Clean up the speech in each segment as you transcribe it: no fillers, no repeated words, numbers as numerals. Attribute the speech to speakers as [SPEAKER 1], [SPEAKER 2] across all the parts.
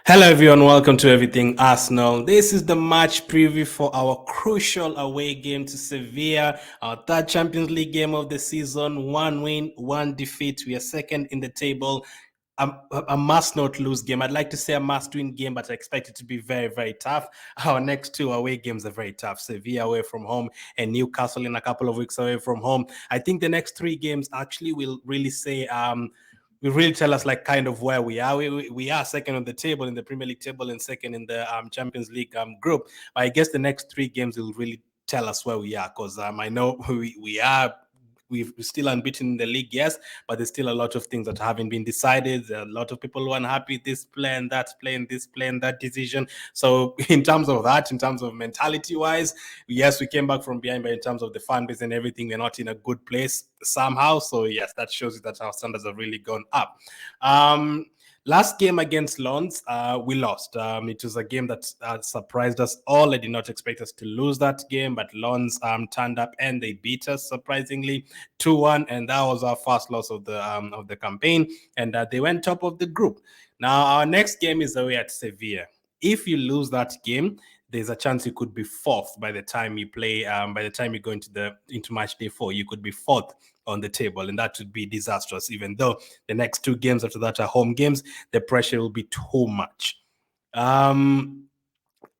[SPEAKER 1] Hello everyone, welcome to Everything Arsenal. This is the match preview for our crucial away game to Sevilla, our third Champions League game of the season. One win, one defeat. We are second in the table. A must not lose game. I'd like to say a must win game, but I expect it to be very, very tough. Our next two away games are very tough. Sevilla away from home and Newcastle in a couple of weeks away from home. I think the next three games actually will really say will really tell us like kind of where we are. We are second on the table in the Premier League table and second in the Champions League group. But I guess the next three games will really tell us where we are, because I know we're still unbeaten in the league, yes, but there's still a lot of things that haven't been decided. There are a lot of people who are unhappy with this plan, that plan, this plan, that decision. So in terms of that, in terms of mentality wise, yes, we came back from behind, but in terms of the fan base and everything, we're not in a good place somehow. So yes, that shows you that our standards have really gone up. Last game against Lens, we lost. It was a game that surprised us all. I did not expect us to lose that game, but Lens turned up and they beat us surprisingly 2-1, and that was our first loss of the campaign. And they went top of the group. Now our next game is away at Sevilla. If you lose that game, there's a chance you could be fourth by the time you play. By the time you go into match day 4, you could be fourth on the table, and that would be disastrous. Even though the next two games after that are home games, the pressure will be too much.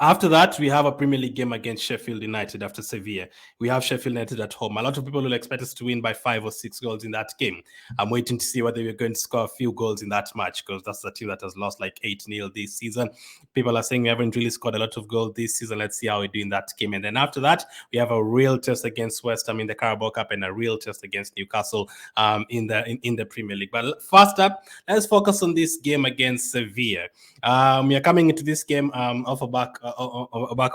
[SPEAKER 1] After that, we have a Premier League game against Sheffield United after Sevilla. We have Sheffield United at home. A lot of people will expect us to win by 5 or 6 goals in that game. I'm waiting to see whether we're going to score a few goals in that match, because that's the team that has lost like 8-0 this season. People are saying we haven't really scored a lot of goals this season. Let's see how we do in that game. And then after that, we have a real test against West Ham in the Carabao Cup and a real test against Newcastle in the Premier League. But first up, let's focus on this game against Sevilla. We are coming into this game off a back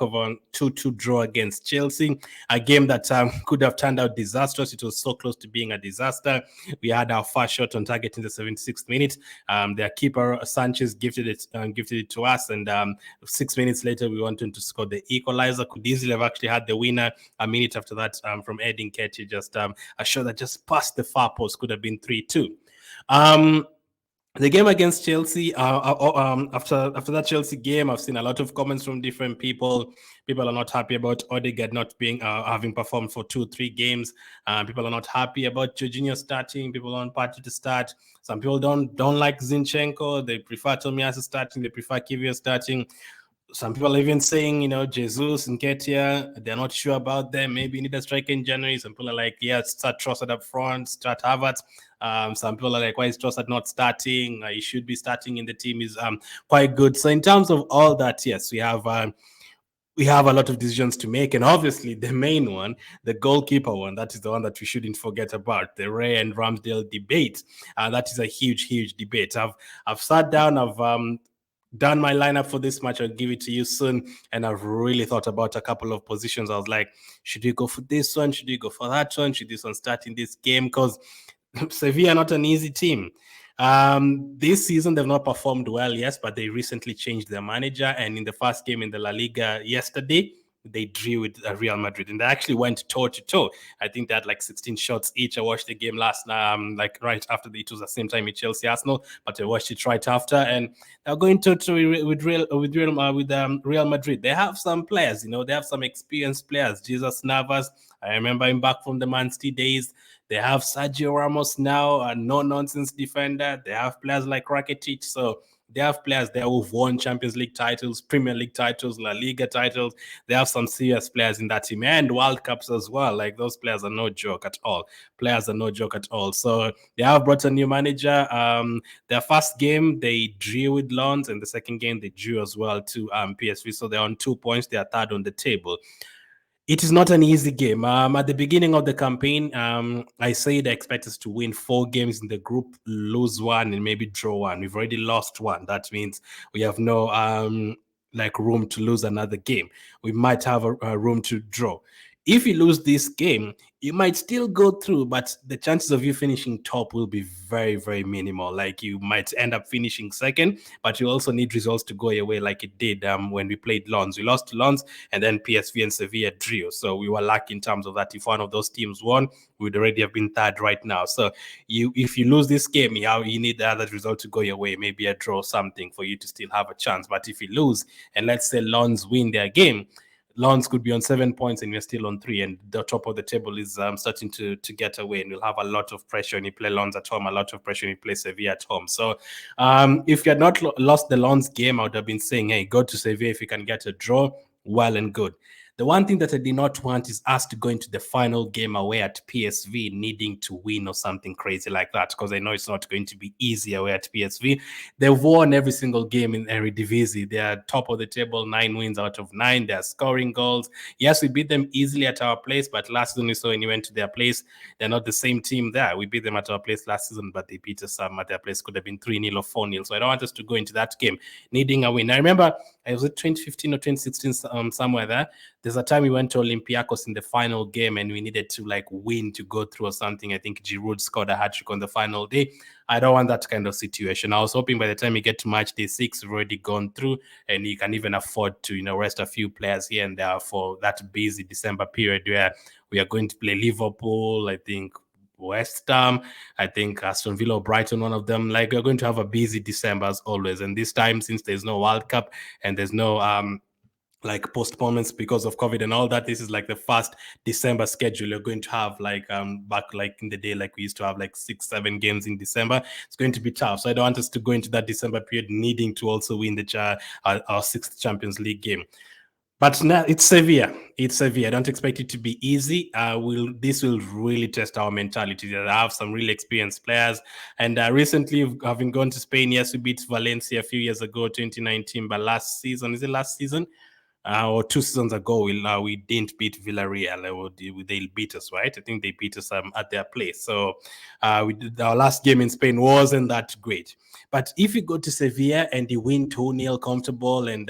[SPEAKER 1] of a 2-2 draw against Chelsea, a game that could have turned out disastrous. It was so close to being a disaster. We had our first shot on target in the 76th minute. Their keeper Sanchez gifted it to us, and 6 minutes later we wanted to score the equalizer. Could easily have actually had the winner a minute after that from Edin Ketty. Just a shot that just passed the far post. Could have been 3-2. The game against Chelsea, after that Chelsea game, I've seen a lot of comments from different people. People are not happy about Odegaard not being having performed for 2-3 games. People are not happy about Jorginho starting. People want Partey to start. Some people don't like Zinchenko. They prefer Tomiyasu starting. They prefer Kiwior starting. Some people are even saying, Jesus and Ketia, they're not sure about them. Maybe you need a striker in January. Some people are like, yeah, start Trossard up front, start Havertz. Some people are like, why is Trossard not starting? He should be starting in the team. Is quite good. So in terms of all that, yes, we have a lot of decisions to make. And obviously the main one, the goalkeeper one, that is the one that we shouldn't forget about, the Ray and Ramsdale debate. That is a huge, huge debate. I've sat down, I've done my lineup for this match. I'll give it to you soon. And I've really thought about a couple of positions. I was like, should we go for this one? Should we go for that one? Should this one start in this game? Because Sevilla are not an easy team. This season, they've not performed well, yes, but they recently changed their manager. And in the first game in the La Liga yesterday, they drew with Real Madrid, and they actually went toe to toe. I think they had like 16 shots each. I watched the game last like right after it was the same time with Chelsea Arsenal, but I watched it right after, and they're going toe to with Real Madrid. They have some players, they have some experienced players. Jesus Navas, I remember him back from the Man City days. They have Sergio Ramos now, a no-nonsense defender. They have players like Rakitic, so they have players there who've won Champions League titles, Premier League titles, La Liga titles. They have some serious players in that team, and World Cups as well. Like, those players are no joke at all. Players are no joke at all. So they have brought a new manager. Their first game, they drew with Lens, and the second game, they drew as well to PSV. So they're on 2 points. They are third on the table. It is not an easy game. At the beginning of the campaign, I said I expect us to win 4 games in the group, lose 1, and maybe draw 1. We've already lost 1. That means we have no room to lose another game. We might have a room to draw. If you lose this game, you might still go through, but the chances of you finishing top will be very, very minimal. Like you might end up finishing second, but you also need results to go your way, like it did when we played Lens. We lost to Lens, and then PSV and Sevilla drew. So we were lucky in terms of that. If one of those teams won, we'd already have been third right now. So if you lose this game, you need the other result to go your way, maybe a draw, something for you to still have a chance. But if you lose, and let's say Lens win their game, Lens could be on 7 points and we're still on 3, and the top of the table is starting to get away, and we'll have a lot of pressure when you play Lens at home, a lot of pressure when you play Sevilla at home. So if you had not lost the Lens game, I would have been saying, hey, go to Sevilla if you can get a draw, well and good. The one thing that I did not want is us to go into the final game away at PSV needing to win or something crazy like that, because I know it's not going to be easy away at PSV. They've won every single game in Eredivisie. They are top of the table, 9 wins out of 9. They are scoring goals. Yes, we beat them easily at our place, but last season we saw when you went to their place, they're not the same team there. We beat them at our place last season, but they beat us at their place. Could have been 3-0 or 4-0. So I don't want us to go into that game needing a win. I remember, it was 2015 or 2016, somewhere there. There's a time we went to Olympiacos in the final game and we needed to win to go through or something. I think Giroud scored a hat-trick on the final day. I don't want that kind of situation. I was hoping by the time you get to match day 6, we've already gone through and you can even afford to, rest a few players here and there for that busy December period where we are going to play Liverpool, I think West Ham, I think Aston Villa or Brighton, one of them. We're going to have a busy December as always. And this time, since there's no World Cup and there's no postponements because of COVID and all that, this is the first December schedule you're going to have back in the day, we used to have 6-7 games in December. It's going to be tough. So I don't want us to go into that December period needing to also win our 6th Champions League game. But now it's Sevilla. I don't expect it to be easy. This will really test our mentality. I have some really experienced players. And recently, having gone to Spain, yes, we beat Valencia a few years ago, 2019. But last season, is it last season? Or 2 seasons ago, we didn't beat Villarreal. They beat us, right? I think they beat us at their place. So our last game in Spain wasn't that great. But if you go to Sevilla and you win 2-0 comfortable, and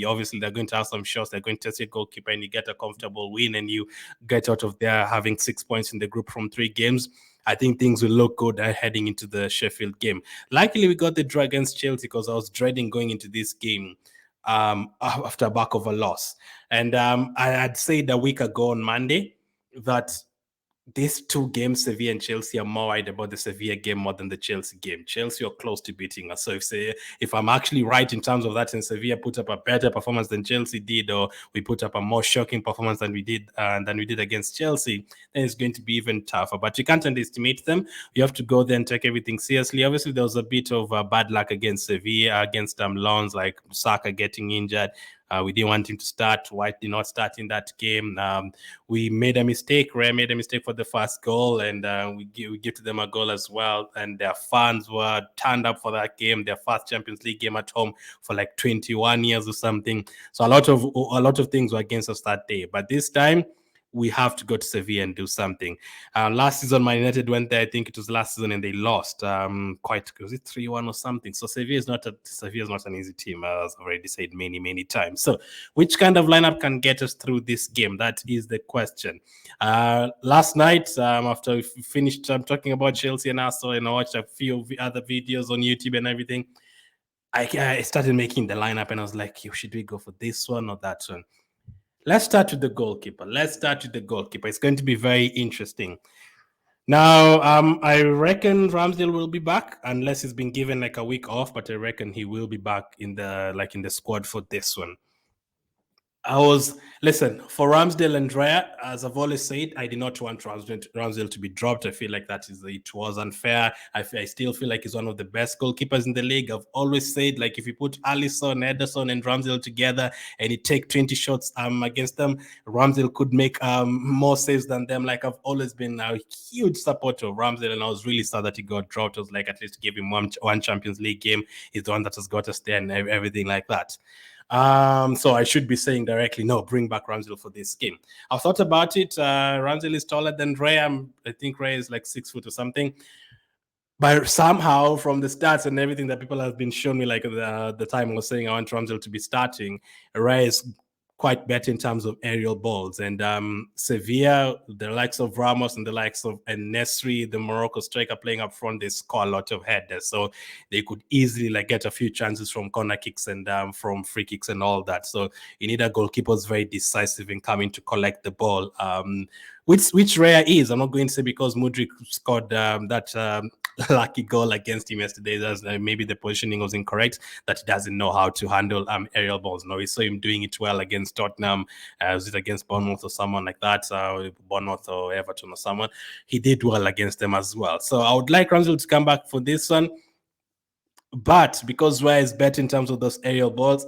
[SPEAKER 1] obviously they're going to have some shots, they're going to test your goalkeeper, and you get a comfortable win, and you get out of there having 6 points in the group from 3 games, I think things will look good heading into the Sheffield game. Luckily, we got the draw against Chelsea because I was dreading going into this game after a back of a loss. And I had said a week ago on Monday that these 2 games, Sevilla and Chelsea, are more worried about the Sevilla game more than the Chelsea game. Chelsea are close to beating us. So if I'm actually right in terms of that, and Sevilla put up a better performance than Chelsea did, or we put up a more shocking performance than we did against Chelsea, then it's going to be even tougher. But you can't underestimate them. You have to go there and take everything seriously. Obviously, there was a bit of bad luck against Sevilla, against Lens, like Saka getting injured. We didn't want him to start. White did not start in that game. We made a mistake. Ray made a mistake for the first goal, and we give to them a goal as well. And their fans were turned up for that game, their first Champions League game at home for 21 years or something. So a lot of things were against us that day. But this time, we have to go to Sevilla and do something. Last season, Man United went there. I think it was last season, and they lost. Was it 3-1 or something? So Sevilla is not an easy team, as I've already said many times. So, which kind of lineup can get us through this game? That is the question. Last night, after we finished talking about Chelsea and Arsenal, and I watched a few other videos on YouTube and everything, I started making the lineup, and I was like, should we go for this one or that one? Let's start with the goalkeeper. It's going to be very interesting. Now, I reckon Ramsdale will be back unless he's been given a week off, but I reckon he will be back in the squad for this one. Listen, for Ramsdale and Raya, as I've always said, I did not want Ramsdale to be dropped. I feel like it was unfair. I still feel like he's one of the best goalkeepers in the league. I've always said, if you put Alisson, Ederson, and Ramsdale together and you take 20 shots against them, Ramsdale could make more saves than them. I've always been a huge supporter of Ramsdale, and I was really sad that he got dropped. I was at least give him one Champions League game. He's the one that has got us there and everything like that. So I should be saying directly, no, bring back Ramsdale for this game. I've thought about it. Ramsdale is taller than Ray. I think Ray is 6 foot or something. But somehow, from the stats and everything that people have been showing me, the time I was saying I want Ramsdale to be starting, Ray is quite better in terms of aerial balls. And Sevilla, the likes of Ramos and the likes of Nesri, the Morocco striker playing up front, they score a lot of headers. So they could easily like get a few chances from corner kicks and from free kicks and all that. So you need a goalkeeper who's very decisive in coming to collect the ball. Which rare is. I'm not going to say because Mudryk scored that lucky goal against him yesterday, maybe the positioning was incorrect, that he doesn't know how to handle aerial balls. No, we saw him doing it well against Tottenham. Was it against Bournemouth or someone like that? Bournemouth or Everton or someone. He did well against them as well. So I would like Ramsdale to come back for this one. But because Raya is better in terms of those aerial balls,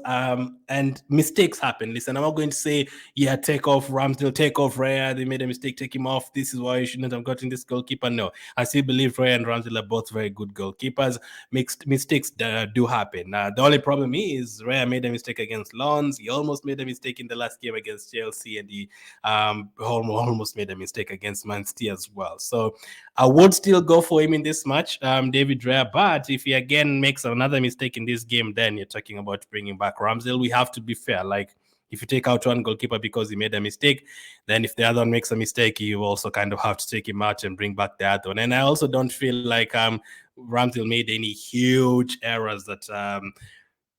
[SPEAKER 1] and mistakes happen. Listen, I'm not going to say, yeah, take off Ramsdale, take off Raya. They made a mistake, take him off. This is why you shouldn't have gotten this goalkeeper. No, I still believe Raya and Ramsdale are both very good goalkeepers. Mistakes do happen. The only problem is Raya made a mistake against Lens. He almost made a mistake in the last game against Chelsea, and he almost made a mistake against Man City as well. So I would still go for him in this match, David Raya. But if he again makes another mistake in this game, then you're talking about bringing back Ramsdale. We have to be fair. Like, if you take out one goalkeeper because he made a mistake, then if the other one makes a mistake, you also kind of have to take him out and bring back the other one. And I also don't feel like Ramsdale made any huge errors that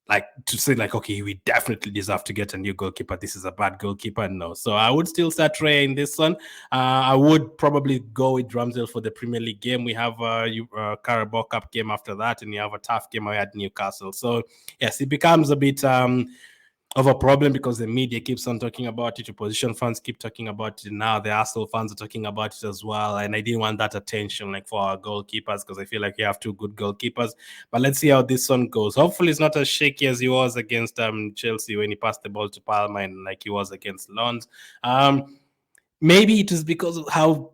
[SPEAKER 1] like to say like, okay, we definitely deserve to get a new goalkeeper. This is a bad goalkeeper. No. So I would still start Raya in this one. I would probably go with Ramsdale for the Premier League game. We have a Carabao Cup game after that, and you have a tough game at Newcastle. So yes, it becomes a bit of a problem because the media keeps on talking about it. Opposition fans keep talking about it. Now the Arsenal fans are talking about it as well. And I didn't want that attention like for our goalkeepers because I feel like we have two good goalkeepers. But let's see how this one goes. Hopefully it's not as shaky as he was against Chelsea when he passed the ball to Palmer and like he was against Lens. Maybe it is because of how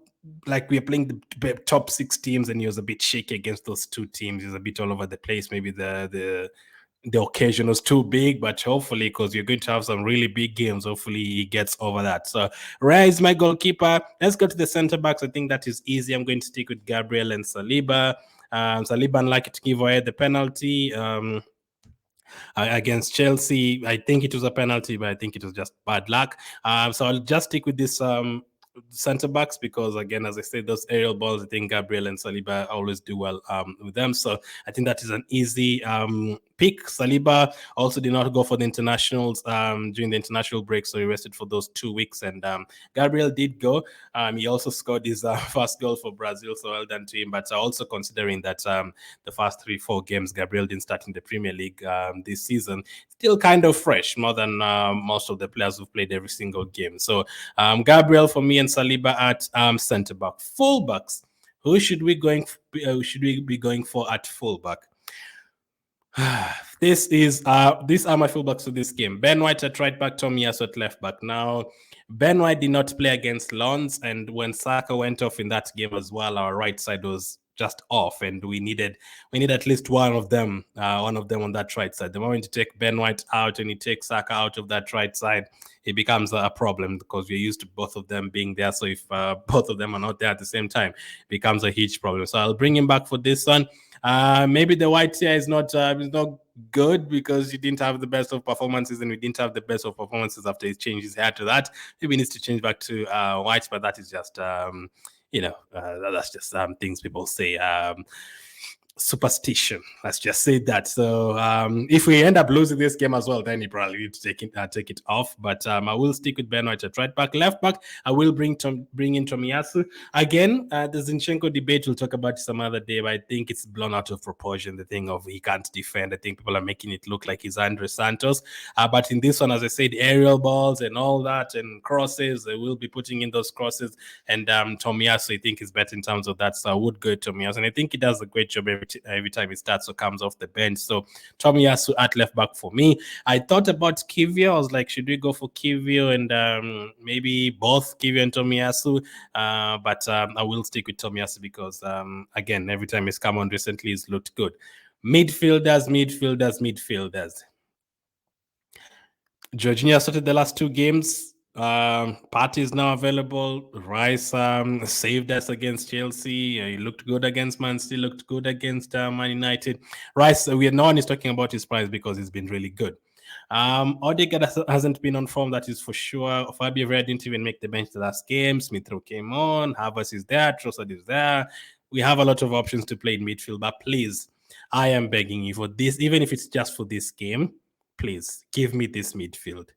[SPEAKER 1] like we are playing the top 6 teams and he was a bit shaky against those 2 teams. He's a bit all over the place. Maybe the occasion was too big, but hopefully, because you're going to have some really big games, hopefully he gets over that. So Raya is my goalkeeper. Let's go to the center backs. I think that is easy. I'm going to stick with Gabriel and Saliba. Saliba unlucky to give away the penalty against Chelsea. I think it was a penalty, but I think it was just bad luck. So I'll just stick with this center backs because, again, as I said, those aerial balls, I think Gabriel and Saliba always do well with them. So I think that is an easy pick. Saliba also did not go for the internationals during the international break, so he rested for those 2 weeks. And Gabriel did go. He also scored his first goal for Brazil, so well done to him. But also considering that the first 3-4 games Gabriel didn't start in the Premier League this season, still kind of fresh, more than most of the players who've played every single game. So Gabriel for me and Saliba at centre back. Fullbacks. Who should we be going for at fullback? These are my fullbacks for this game. Ben White at right back, Tomiyasu at left back. Now, Ben White did not play against Lens, and when Saka went off in that game as well, our right side was just off, and we need at least one of them on that right side. The moment you take Ben White out and you take Saka out of that right side, it becomes a problem because we're used to both of them being there. So if both of them are not there at the same time, it becomes a huge problem. So I'll bring him back for this one. Maybe the White here is not good because he didn't have the best of performances, and we didn't have the best of performances after he changed his hair to that. Maybe he needs to change back to White, but that is just that's just things people say. Superstition, let's just say that. So if we end up losing this game as well, then you probably need to take it off. But I will stick with Ben White at right back. Left back, I will bring in Tomiyasu again. The Zinchenko debate we'll talk about some other day, but I think it's blown out of proportion, the thing of he can't defend. I think people are making it look like he's Andre Santos, but in this one, as I said, aerial balls and all that and crosses, they will be putting in those crosses, and Tomiyasu I think is better in terms of that, so I would go Tomiyasu, and I think he does a great job every time he starts or comes off the bench. So Tomiyasu at left back for me. I thought about Kivio. I was like, should we go for Kivio and maybe both Kivio and Tomiyasu? But I will stick with Tomiyasu because, again, every time he's come on recently, he's looked good. Midfielders. Jorginho started the last 2 games. Partey is now available. Rice saved us against Chelsea. He looked good against Man City, looked good against Man United. Rice, no one is talking about his price because he's been really good. Odegaard hasn't been on form, that is for sure. Fabio Vieira didn't even make the bench the last game. Smith Rowe came on. Havertz is there. Trossard is there. We have a lot of options to play in midfield, but please, I am begging you for this, even if it's just for this game, please give me this midfield.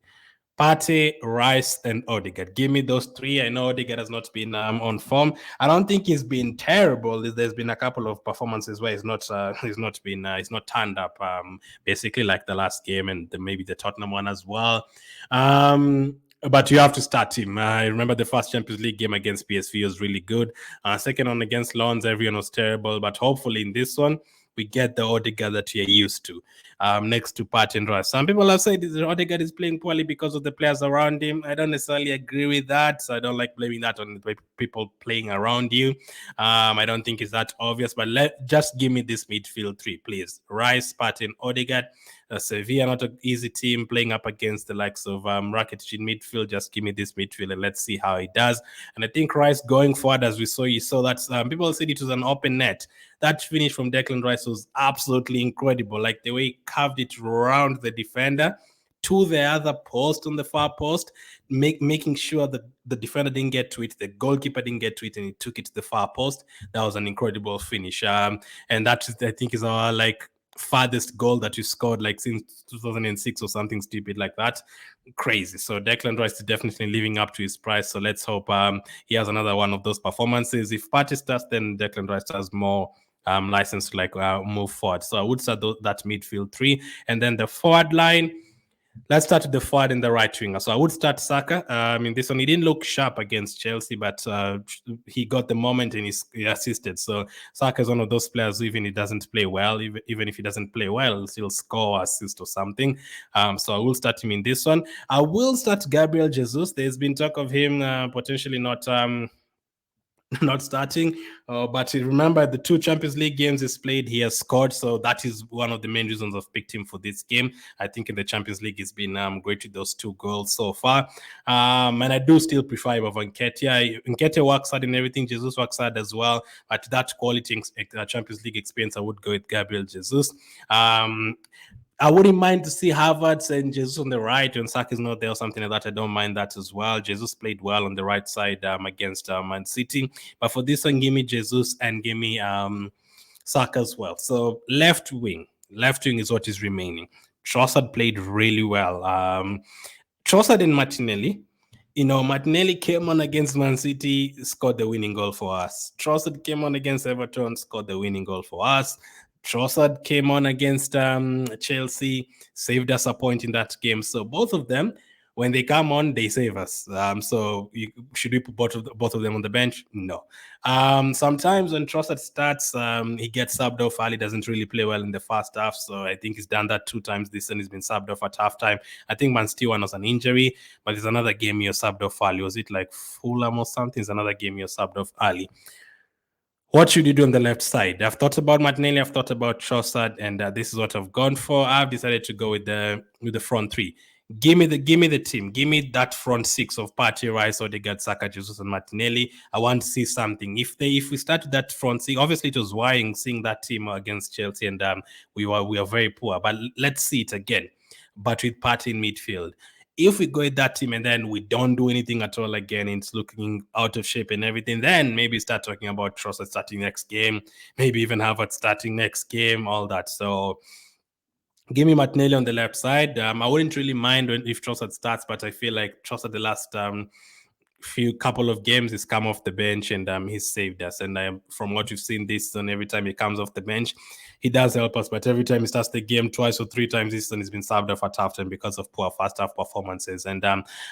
[SPEAKER 1] Partey, Rice, and Odegaard. Give me those three. I know Odegaard has not been on form. I don't think he's been terrible. There's been a couple of performances where he's not turned up. Basically, like the last game and maybe the Tottenham one as well. But you have to start him. I remember the first Champions League game against PSV was really good. Second one against Lens, everyone was terrible. But hopefully in this one, we get the Odegaard that you're used to. Next to Partey and Rice. Some people have said Odegaard is playing poorly because of the players around him. I don't necessarily agree with that. So I don't like blaming that on the people playing around you. I don't think it's that obvious, but just give me this midfield three, please. Rice, Partey, and Odegaard. Sevilla, not an easy team, playing up against the likes of Rakitic in midfield. Just give me this midfield and let's see how he does. And I think Rice going forward, as you saw that people said it was an open net. That finish from Declan Rice was absolutely incredible. Like the way he carved it around the defender to the other post on the far post, making sure that the defender didn't get to it, the goalkeeper didn't get to it, and he took it to the far post. That was an incredible finish. And that I think is our farthest goal that you scored since 2006 or something stupid like that. Crazy. So Declan Rice is definitely living up to his price. So let's hope he has another one of those performances. If Partey starts, then Declan Rice has more license to move forward. So I would start that midfield three, and then the forward line. Let's start with the forward and the right winger. So I would start Saka. In this one, he didn't look sharp against Chelsea, but he got the moment and he assisted. So Saka is one of those players, even if he doesn't play well, even if he doesn't play well, he'll score, assist or something. So I will start him in this one. I will start Gabriel Jesus. There's been talk of him potentially not starting, but remember the 2 Champions League games he's played, he has scored, so that is one of the main reasons I've picked him for this game. I think in the Champions League he's been great with those 2 goals so far, and I do still prefer him over Nketiah. Nketiah works hard and everything, Jesus works hard as well, but that quality Champions League experience, I would go with Gabriel Jesus. I wouldn't mind to see Havertz and Jesus on the right when Saka is not there or something like that. I don't mind that as well. Jesus played well on the right side against Man City. But for this one, give me Jesus and give me Saka as well. So left wing is what is remaining. Trossard played really well. Trossard and Martinelli. Martinelli came on against Man City, scored the winning goal for us. Trossard came on against Everton, scored the winning goal for us. Trossard came on against Chelsea, saved us a point in that game. So both of them, when they come on, they save us. So should we put both of them on the bench? No. Sometimes when Trossard starts, he gets subbed off early, doesn't really play well in the first half. So I think he's done that 2 times this season. He's been subbed off at halftime. I think Man City one was an injury, but there's another game you're subbed off early. Was it like Fulham or something? There's another game you're subbed off early. What should you do on the left side? I've thought about Martinelli, I've thought about Trossard, and this is what I've gone for. I've decided to go with the front 3. Give me the team. Give me that front 6 of Partey, Rice, Odegaard, Saka, Jesus, and Martinelli. I want to see something. If we start with that front 6, obviously it was worrying seeing that team against Chelsea, and we were very poor. But let's see it again. But with Partey in midfield. If we go with that team and then we don't do anything at all again, it's looking out of shape and everything, then maybe start talking about Trossard starting next game, maybe even Havertz starting next game, all that. So give me Martinelli on the left side. I wouldn't really mind if Trossard starts, but I feel like Trossard the last couple of games he's come off the bench and he's saved us. And from what you've seen this season, every time he comes off the bench, he does help us. But every time he starts the game, 2 or 3 times this season, he's been subbed off at halftime because of poor first half performances. And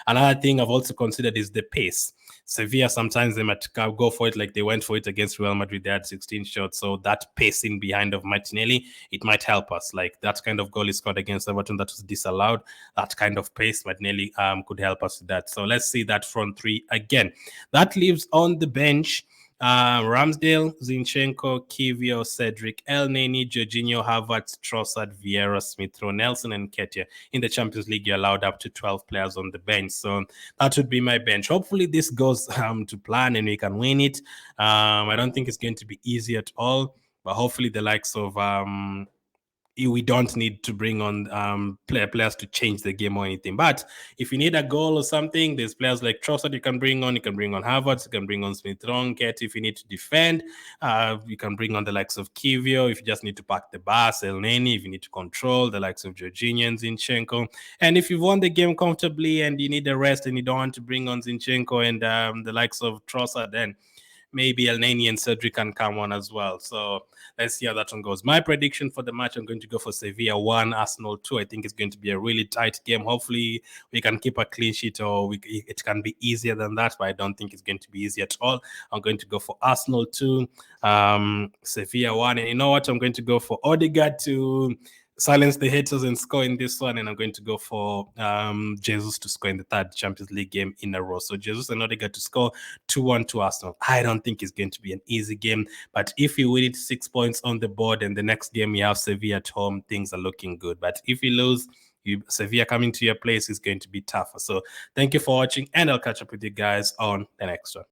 [SPEAKER 1] another thing I've also considered is the pace. Sevilla, sometimes they might go for it like they went for it against Real Madrid. They had 16 shots. So that pacing behind of Martinelli, it might help us. Like that kind of goal he scored against Everton that was disallowed. That kind of pace, Martinelli could help us with that. So let's see that front 3 again. That leaves on the bench Ramsdale, Zinchenko, Kivio, Cedric, El Neni, Jorginho, Havertz, Trossard, Vieira, Smith Rowe, Nelson, and Nketiah. In the Champions League, you're allowed up to 12 players on the bench. So that would be my bench. Hopefully this goes to plan and we can win it. I don't think it's going to be easy at all, but hopefully the likes of we don't need to bring on players to change the game or anything. But if you need a goal or something, there's players like Trossard you can bring on. You can bring on Havertz. You can bring on Smith-Rowe. If you need to defend, you can bring on the likes of Kivio. If you just need to pack the bus, Elneny. If you need to control, the likes of Jorginho and Zinchenko. And if you've won the game comfortably and you need a rest and you don't want to bring on Zinchenko and the likes of Trossard, then maybe Elneny and Cedric can come on as well. So let's see how that one goes. My prediction for the match, I'm going to go for Sevilla 1, Arsenal 2. I think it's going to be a really tight game. Hopefully we can keep a clean sheet, or it can be easier than that, but I don't think it's going to be easy at all. I'm going to go for Arsenal 2, Sevilla 1. And you know what? I'm going to go for Odegaard to silence the haters and score in this one, and I'm going to go for Jesus to score in the third Champions League game in a row. So Jesus and Odegaard to score 2-1 to Arsenal. I don't think it's going to be an easy game, but if you win it 6 points on the board and the next game you have Sevilla at home, things are looking good. But if you lose, Sevilla coming to your place is going to be tougher. So thank you for watching, and I'll catch up with you guys on the next one.